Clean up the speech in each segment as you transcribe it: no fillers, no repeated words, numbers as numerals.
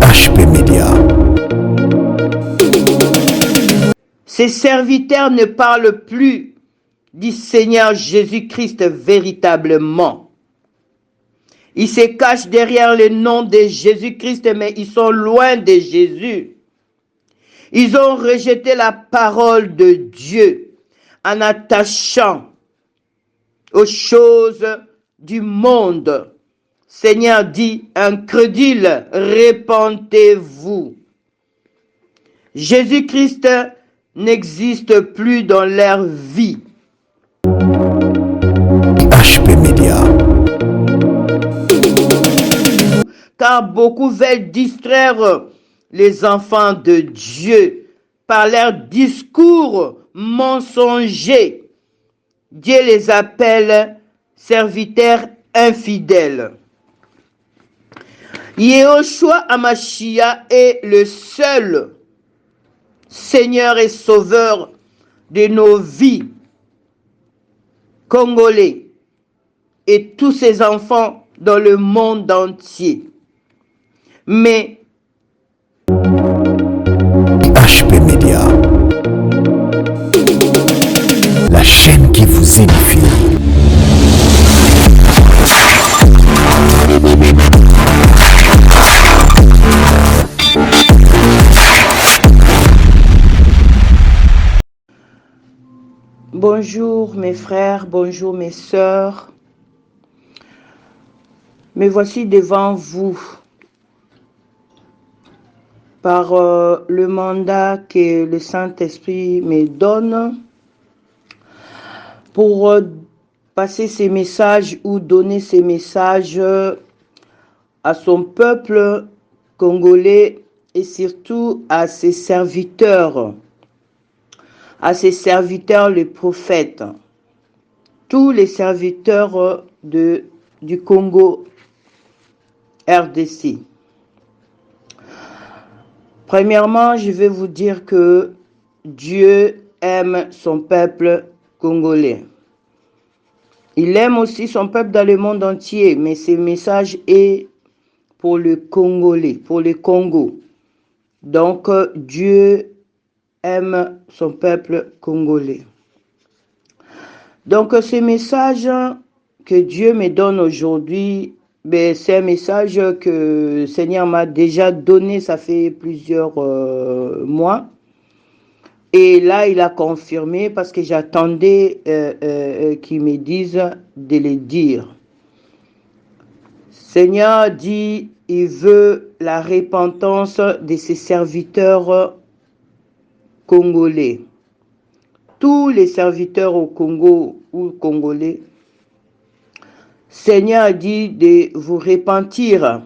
HP Média. Ses serviteurs ne parlent plus du Seigneur Jésus-Christ véritablement. Ils se cachent derrière le nom de Jésus-Christ, mais ils sont loin de Jésus. Ils ont rejeté la parole de Dieu en attachant aux choses du monde. Seigneur dit, incrédule, repentez-vous. Jésus-Christ n'existe plus dans leur vie. HP Média. Car beaucoup veulent distraire les enfants de Dieu par leurs discours mensongers. Dieu les appelle serviteurs infidèles. Yehoshua Hamashiach est le seul Seigneur et Sauveur de nos vies, Congolais, et tous ses enfants dans le monde entier. Mais HP Média, la chaîne qui vous édifie. bonjour mes frères, bonjour mes sœurs. Me voici devant vous par le mandat que le Saint-Esprit me donne pour passer ces messages ou donner ces messages à son peuple congolais et surtout à ses serviteurs les prophètes, tous les serviteurs du Congo RDC. Premièrement, je vais vous dire que Dieu aime son peuple congolais. Il aime aussi son peuple dans le monde entier, mais ce message est pour le Congolais, pour le Congo. Donc, Dieu aime son peuple congolais. Donc, ce message que Dieu me donne aujourd'hui, c'est un message que le Seigneur m'a déjà donné, ça fait plusieurs mois. Et là, il a confirmé parce que j'attendais qu'il me dise de le dire. Seigneur dit, il veut la repentance de ses serviteurs congolais. Tous les serviteurs au Congo ou congolais, Seigneur dit de vous repentir.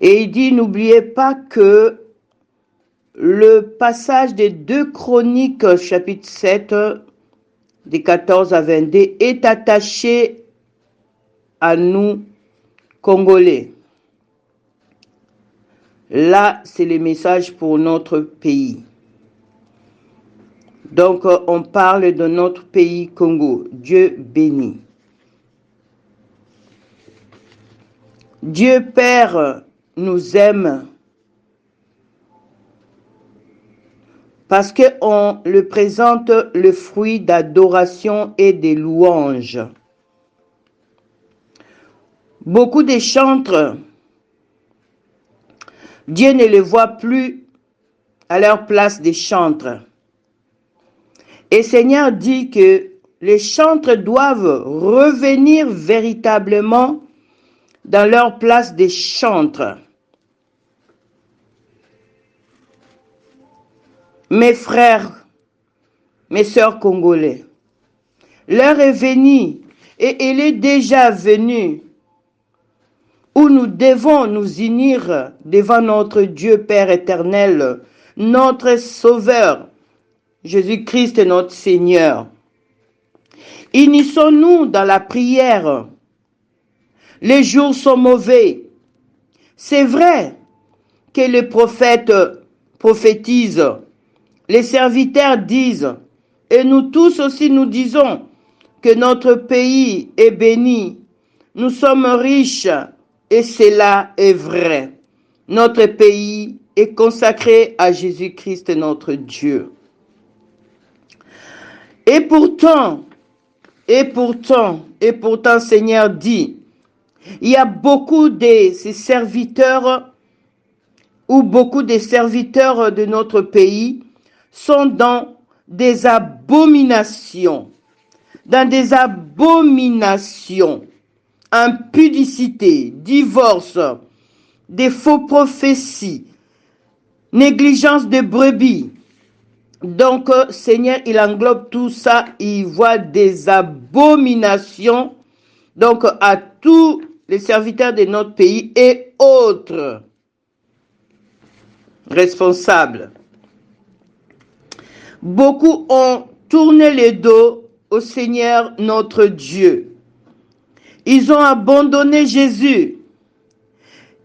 Et il dit, n'oubliez pas que le passage des 2 Chroniques, chapitre 7, des 14 à 22, est attaché à nous, Congolais. Là, c'est le message pour notre pays. Donc, on parle de notre pays, Congo. Dieu bénit. Dieu Père nous aime parce qu'on le présente le fruit d'adoration et de louanges. Beaucoup de chantres, Dieu ne les voit plus à leur place des chantres. Et Seigneur dit que les chantres doivent revenir véritablement dans leur place des chantres. Mes frères, mes sœurs congolais, l'heure est venue et elle est déjà venue où nous devons nous unir devant notre Dieu Père éternel, notre Sauveur, Jésus-Christ notre Seigneur. Unissons-nous dans la prière. Les jours sont mauvais. C'est vrai que les prophètes prophétisent, les serviteurs disent, et nous tous aussi nous disons que notre pays est béni, nous sommes riches et cela est vrai. Notre pays est consacré à Jésus-Christ notre Dieu. Et pourtant, Seigneur dit, il y a beaucoup de ces serviteurs ou beaucoup des serviteurs de notre pays sont dans des abominations, impudicité, divorce, des faux prophéties, négligence de brebis. Donc, Seigneur, il englobe tout ça, il voit des abominations, donc à tous les serviteurs de notre pays et autres responsables. Beaucoup ont tourné le dos au Seigneur notre Dieu. Ils ont abandonné Jésus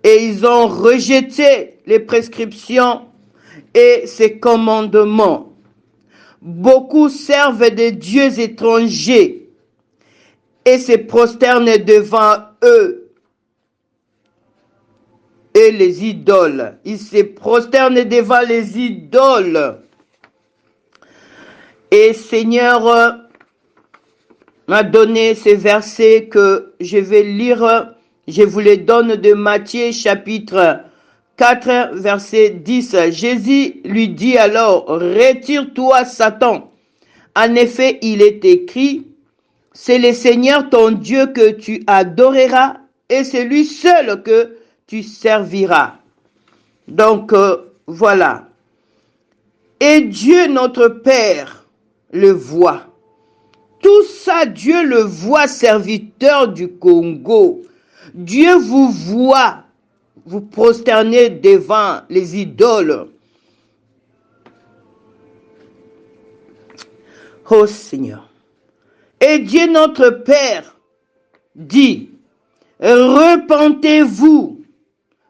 et ils ont rejeté les prescriptions et ses commandements. Beaucoup servent des dieux étrangers et se prosternent devant eux et les idoles. Ils se prosternent devant les idoles. Et Seigneur m'a donné ces versets que je vais lire. Je vous les donne de Matthieu chapitre 4, verset 10. Jésus lui dit alors, « Retire-toi, Satan. En effet, il est écrit, c'est le Seigneur ton Dieu que tu adoreras et c'est lui seul que tu serviras. » Donc, voilà. Et Dieu, notre Père, le voit. Tout ça, Dieu le voit, serviteur du Congo. Dieu vous voit. Vous prosternez devant les idoles. Oh Seigneur. Et Dieu notre Père dit, repentez-vous,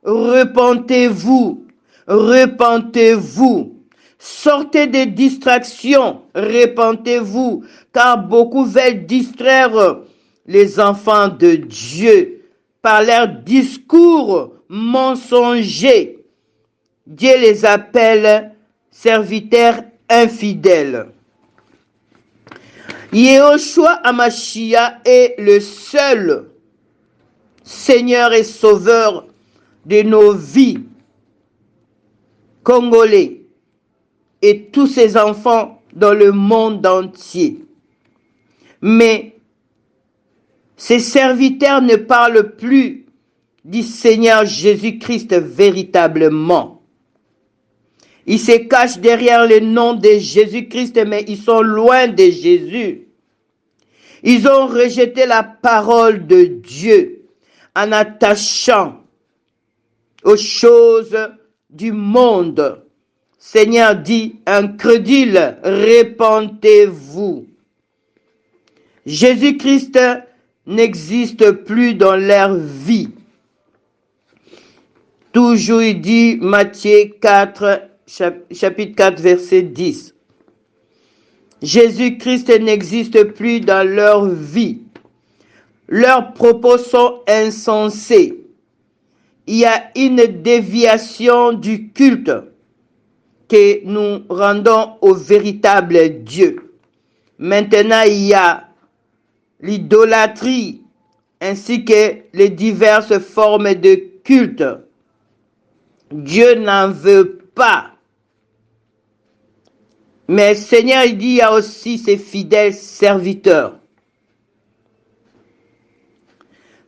repentez-vous, repentez-vous. Sortez des distractions, repentez-vous, car beaucoup veulent distraire les enfants de Dieu par leurs discours mensongers. Dieu les appelle serviteurs infidèles. Yehoshua Amashia est le seul Seigneur et Sauveur de nos vies congolais et tous ses enfants dans le monde entier. Mais ces serviteurs ne parlent plus du Seigneur Jésus-Christ véritablement. Ils se cachent derrière le nom de Jésus-Christ, mais ils sont loin de Jésus. Ils ont rejeté la parole de Dieu en attachant aux choses du monde. Seigneur dit, incrédule, repentez-vous. Jésus-Christ n'existe plus dans leur vie. Toujours il dit, Matthieu 4, chapitre 4, verset 10. Jésus-Christ n'existe plus dans leur vie. Leurs propos sont insensés. Il y a une déviation du culte que nous rendons au véritable Dieu. Maintenant, il y a l'idolâtrie ainsi que les diverses formes de culte. Dieu n'en veut pas. Mais Seigneur, il dit, il y a aussi ses fidèles serviteurs.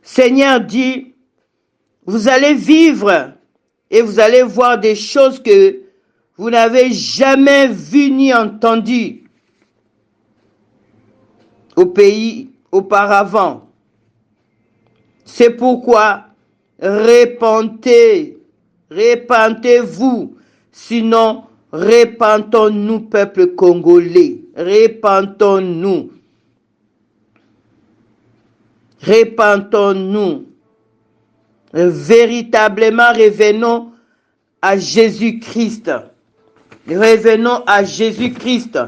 Seigneur dit, vous allez vivre et vous allez voir des choses que vous n'avez jamais vues ni entendues au pays auparavant. C'est pourquoi repentez-vous, sinon repentons-nous, peuple congolais, repentons-nous, véritablement revenons à Jésus-Christ, revenons à Jésus-Christ.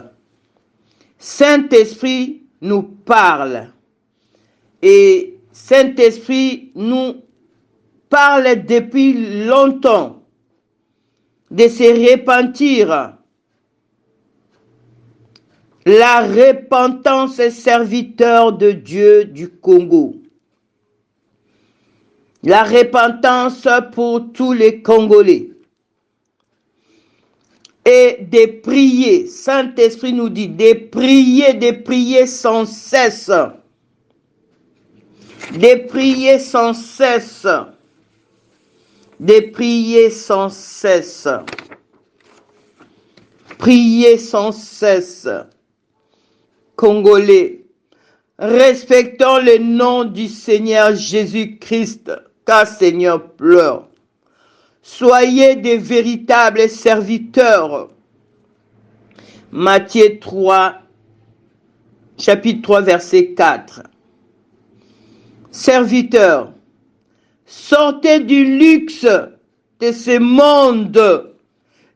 Saint-Esprit nous parle et Saint-Esprit nous parle depuis longtemps de se repentir. La repentance est serviteur de Dieu du Congo. La repentance pour tous les Congolais. Et de prier. Saint-Esprit nous dit de prier sans cesse. De prier sans cesse. De prier sans cesse. Prier sans cesse. Congolais, respectons le nom du Seigneur Jésus-Christ, car Seigneur pleure. Soyez des véritables serviteurs. Matthieu 3, chapitre 3, verset 4. Serviteurs, sortez du luxe de ce monde.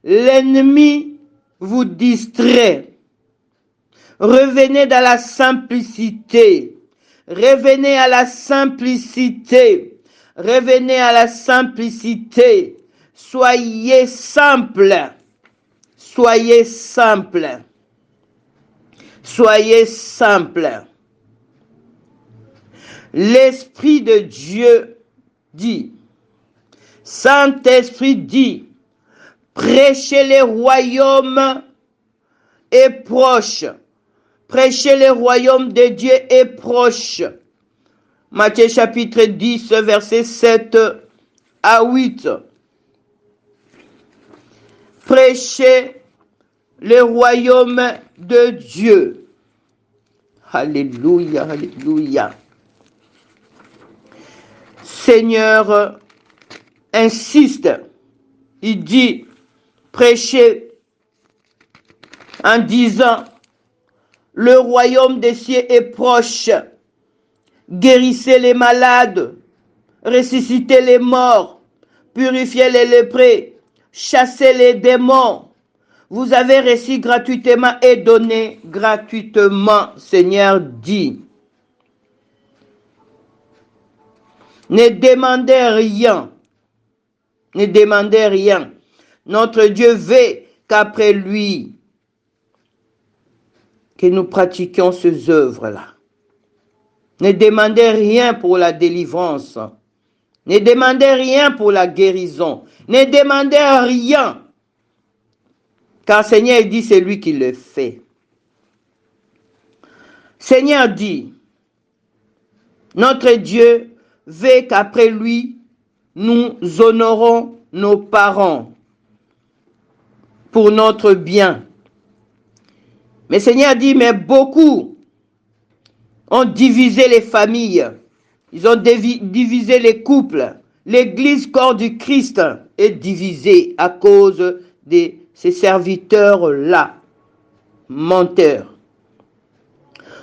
L'ennemi vous distrait. Revenez dans la simplicité. Revenez à la simplicité. Revenez à la simplicité. Soyez simple. Soyez simple. Soyez simple. L'Esprit de Dieu dit, Saint-Esprit dit, prêchez les royaumes est proche. Prêchez le royaume de Dieu est proche. Matthieu chapitre 10, verset 7 à 8. Prêchez le royaume de Dieu. Alléluia, alléluia. Seigneur insiste. Il dit, prêchez en disant, le royaume des cieux est proche. Guérissez les malades, ressuscitez les morts, purifiez les lépreux, chassez les démons. Vous avez reçu gratuitement et donné gratuitement, Seigneur dit. Ne demandez rien. Ne demandez rien. Notre Dieu veut qu'après lui, que nous pratiquions ces œuvres-là. Ne demandez rien pour la délivrance. Ne demandez rien pour la guérison. Ne demandez rien. Car Seigneur dit, c'est lui qui le fait. Seigneur dit, notre Dieu veut qu'après lui, nous honorons nos parents pour notre bien. Mais Seigneur dit, mais beaucoup ont divisé les familles. Ils ont divisé les couples. L'église corps du Christ est divisée à cause de ces serviteurs-là, menteurs.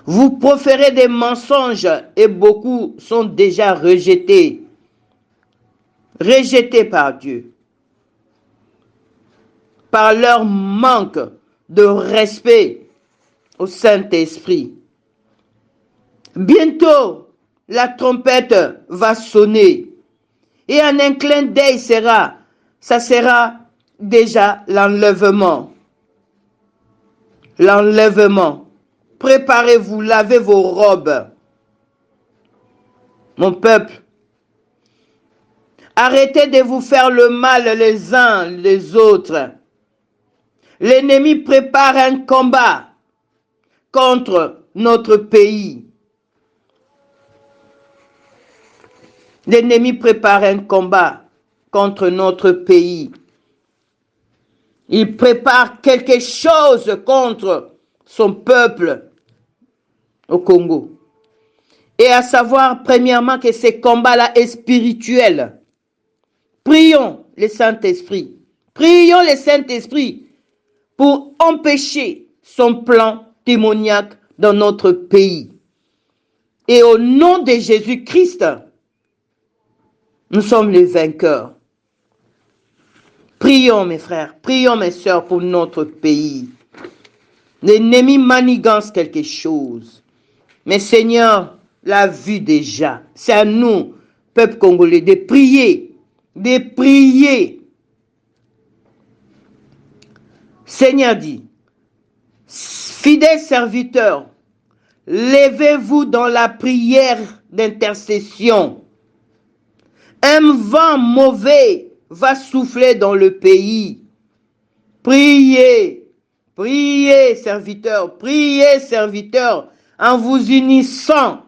Vous proférez des mensonges et beaucoup sont déjà rejetés. Rejetés par Dieu. Par leur manque de respect au Saint-Esprit. Bientôt, la trompette va sonner. Et en un clin d'œil ça sera déjà l'enlèvement. L'enlèvement. Préparez-vous, lavez vos robes. Mon peuple, arrêtez de vous faire le mal les uns les autres. L'ennemi prépare un combat contre notre pays. L'ennemi prépare un combat contre notre pays. Il prépare quelque chose contre son peuple au Congo. Et à savoir, premièrement, que ce combat-là est spirituel. Prions le Saint-Esprit. Prions le Saint-Esprit pour empêcher son plan démoniaque dans notre pays. Et au nom de Jésus-Christ, nous sommes les vainqueurs. Prions mes frères, prions mes sœurs pour notre pays. L'ennemi manigance quelque chose. Mais Seigneur, l'a vu déjà. C'est à nous, peuple congolais, de prier, de prier. Seigneur dit, fidèles serviteurs, levez-vous dans la prière d'intercession. Un vent mauvais va souffler dans le pays. Priez, priez, serviteurs, en vous unissant,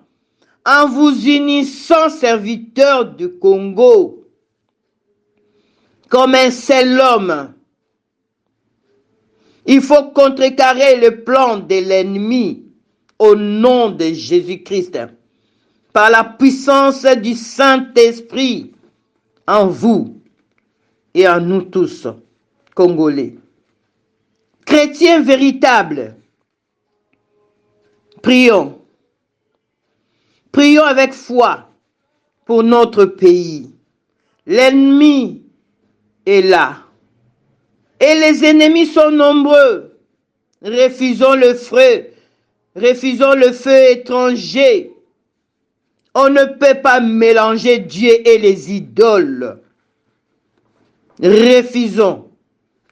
serviteurs du Congo, comme un seul homme. Il faut contrecarrer le plan de l'ennemi au nom de Jésus-Christ, par la puissance du Saint-Esprit en vous et en nous tous, Congolais. Chrétiens véritables, prions. Prions avec foi pour notre pays. L'ennemi est là. Et les ennemis sont nombreux. Refusons le feu étranger. On ne peut pas mélanger Dieu et les idoles. Refusons.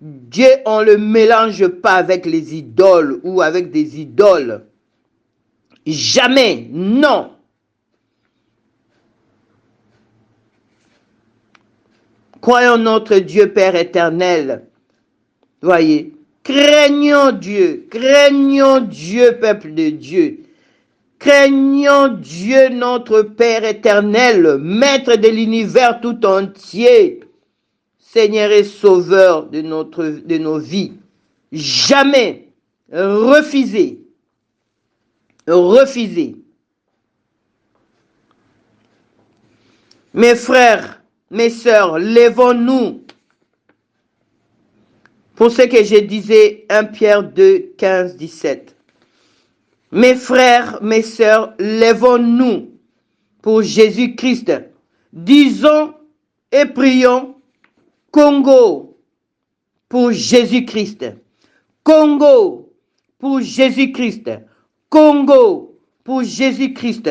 Dieu, on ne le mélange pas avec les idoles ou avec des idoles. Jamais, non. Croyons notre Dieu Père éternel. Voyez, craignons Dieu, peuple de Dieu. Craignons Dieu, notre Père éternel, Maître de l'univers tout entier, Seigneur et Sauveur de nos vies. Jamais refuser. Mes frères, mes sœurs, lèvons-nous. Pour ce que je disais, 1 Pierre 2, 15, 17. Mes frères, mes sœurs, lèvons-nous pour Jésus-Christ. Disons et prions Congo pour Jésus-Christ. Congo pour Jésus-Christ. Congo pour Jésus-Christ.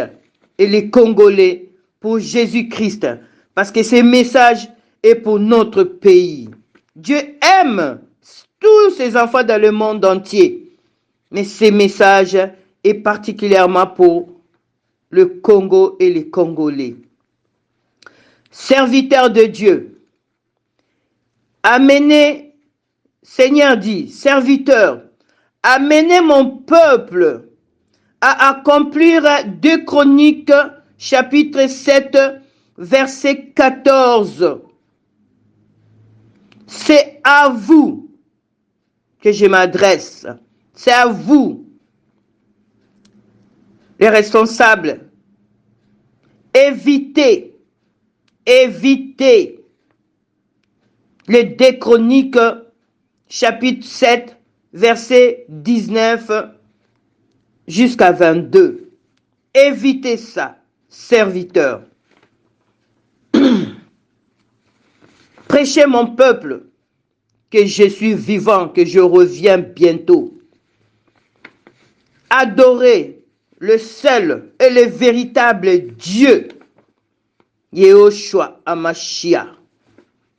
Et les Congolais pour Jésus-Christ. Parce que ce message est pour notre pays. Dieu aime tous ses enfants dans le monde entier. Mais ce message est particulièrement pour le Congo et les Congolais. Serviteurs de Dieu, amenez, Seigneur dit, serviteurs, amenez mon peuple à accomplir 2 Chroniques, chapitre 7, verset 14. C'est à vous que je m'adresse. C'est à vous, les responsables. Évitez les 2 Chroniques, chapitre 7, verset 19 jusqu'à 22. Évitez ça, serviteurs. Prêchez mon peuple que je suis vivant, que je reviens bientôt. Adorez le seul et le véritable Dieu, Yehoshua Hamashiach,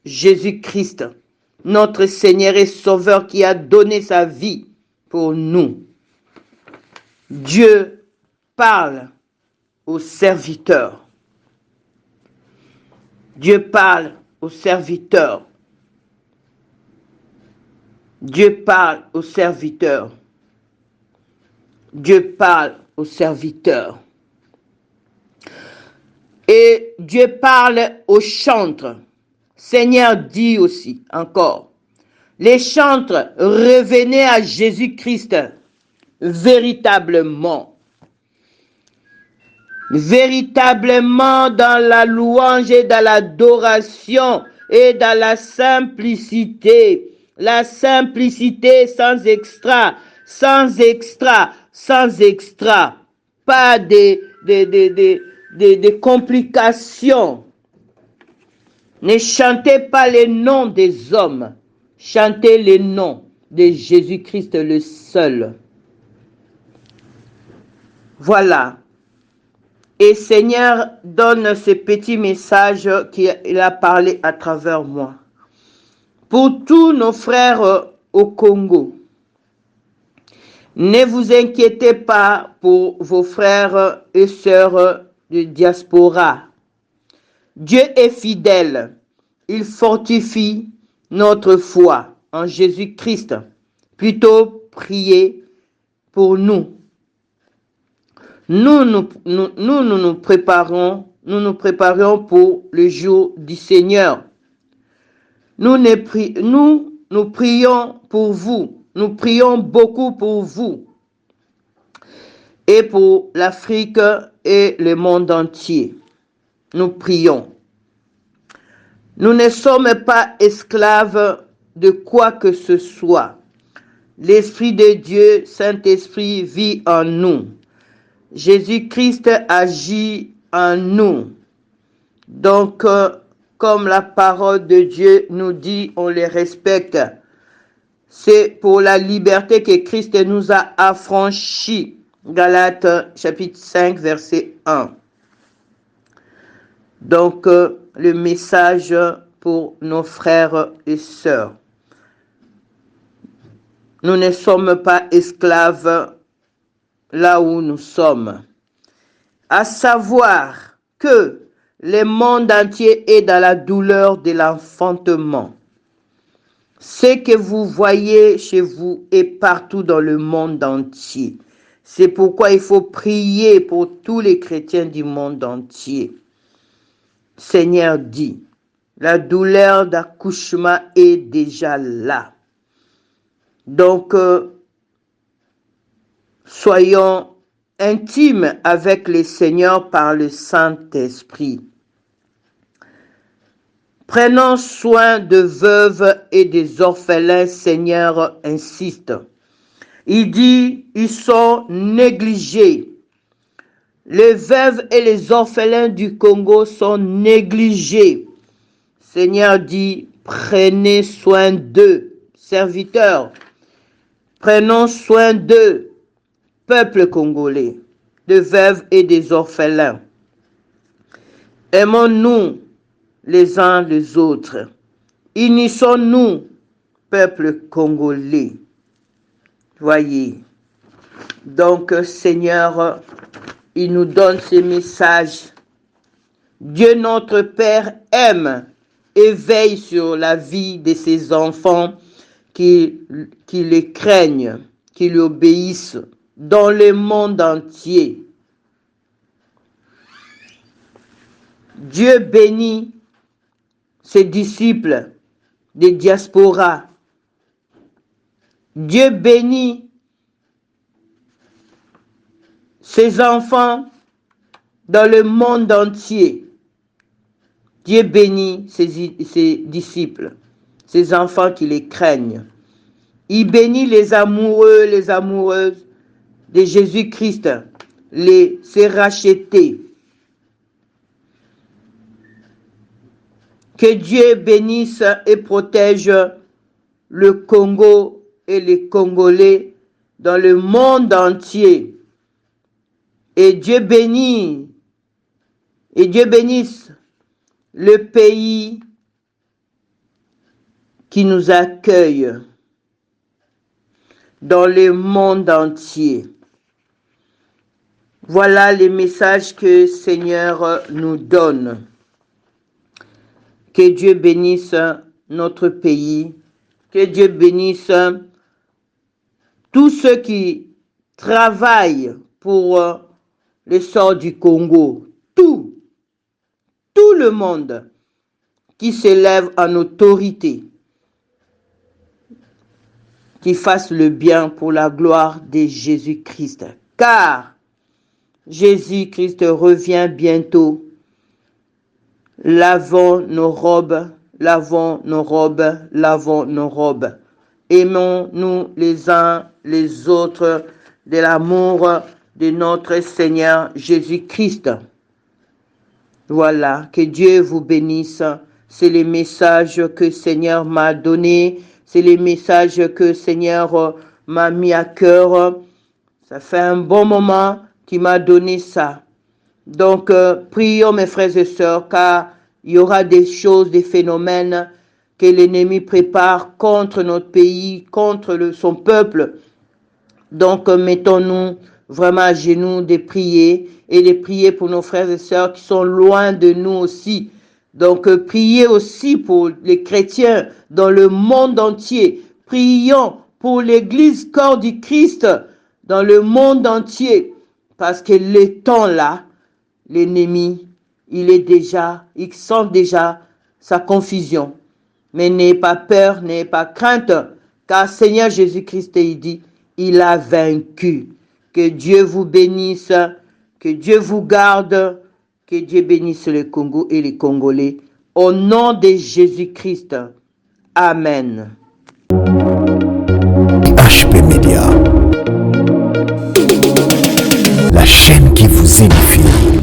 Jésus-Christ, notre Seigneur et Sauveur qui a donné sa vie pour nous. Dieu parle aux serviteurs. Dieu parle aux serviteurs. Dieu parle aux serviteurs. Dieu parle aux serviteurs. Et Dieu parle aux chantres. Seigneur dit aussi encore, les chantres, revenez à Jésus-Christ véritablement. Véritablement dans la louange et dans l'adoration et dans la simplicité. La simplicité sans extra. Pas de complications. Ne chantez pas les noms des hommes. Chantez les noms de Jésus-Christ le seul. Voilà. Et Seigneur, donne ce petit message qu'il a parlé à travers moi. Pour tous nos frères au Congo, ne vous inquiétez pas pour vos frères et sœurs de diaspora. Dieu est fidèle. Il fortifie notre foi en Jésus-Christ. Plutôt priez pour nous. Nous préparons pour le jour du Seigneur. Nous prions pour vous. Nous prions beaucoup pour vous et pour l'Afrique et le monde entier. Nous prions. Nous ne sommes pas esclaves de quoi que ce soit. L'Esprit de Dieu, Saint-Esprit, vit en nous. Jésus-Christ agit en nous. Donc, comme la parole de Dieu nous dit, on les respecte. C'est pour la liberté que Christ nous a affranchis. Galates chapitre 5, verset 1. Donc, le message pour nos frères et sœurs. Nous ne sommes pas esclaves là où nous sommes. À savoir que le monde entier est dans la douleur de l'enfantement. Ce que vous voyez chez vous est partout dans le monde entier. C'est pourquoi il faut prier pour tous les chrétiens du monde entier. Seigneur dit, la douleur d'accouchement est déjà là. Donc, soyons intimes avec le Seigneur par le Saint-Esprit. Prenons soin de veuves et des orphelins, Seigneur insiste. Il dit, ils sont négligés. Les veuves et les orphelins du Congo sont négligés. Seigneur dit, prenez soin d'eux, serviteurs. Prenons soin d'eux, peuple congolais, de veuves et des orphelins. Aimons-nous les uns les autres. Unissons-nous, peuple congolais. Voyez. Donc, Seigneur, il nous donne ces messages. Dieu notre Père aime et veille sur la vie de ses enfants qui les craignent, qui lui obéissent dans le monde entier. Dieu bénit ses disciples des diasporas. Dieu bénit ses enfants dans le monde entier. Dieu bénit ses disciples, ses enfants qui les craignent. Il bénit les amoureux, les amoureuses de Jésus-Christ, ses rachetés. Que Dieu bénisse et protège le Congo et les Congolais dans le monde entier. Et Dieu bénisse le pays qui nous accueille dans le monde entier. Voilà les messages que le Seigneur nous donne. Que Dieu bénisse notre pays, que Dieu bénisse tous ceux qui travaillent pour le sort du Congo. Tout le monde qui s'élève en autorité, qui fasse le bien pour la gloire de Jésus-Christ. Car Jésus-Christ revient bientôt. Lavons nos robes, lavons nos robes, lavons nos robes. Aimons-nous les uns les autres de l'amour de notre Seigneur Jésus-Christ. Voilà, que Dieu vous bénisse. C'est les messages que le Seigneur m'a donnés. C'est les messages que le Seigneur m'a mis à cœur. Ça fait un bon moment qu'il m'a donné ça. Donc, prions mes frères et sœurs, car il y aura des choses, des phénomènes que l'ennemi prépare contre notre pays, contre son peuple. Donc, mettons-nous vraiment à genoux de prier et de prier pour nos frères et sœurs qui sont loin de nous aussi. Donc, priez aussi pour les chrétiens dans le monde entier. Prions pour l'Église corps du Christ dans le monde entier. Parce que le temps là, l'ennemi, il sent déjà sa confusion. Mais n'ayez pas peur, n'ayez pas crainte, car Seigneur Jésus-Christ, il dit, il a vaincu. Que Dieu vous bénisse, que Dieu vous garde, que Dieu bénisse le Congo et les Congolais. Au nom de Jésus-Christ. Amen. IHP Média, la chaîne qui vous édifie.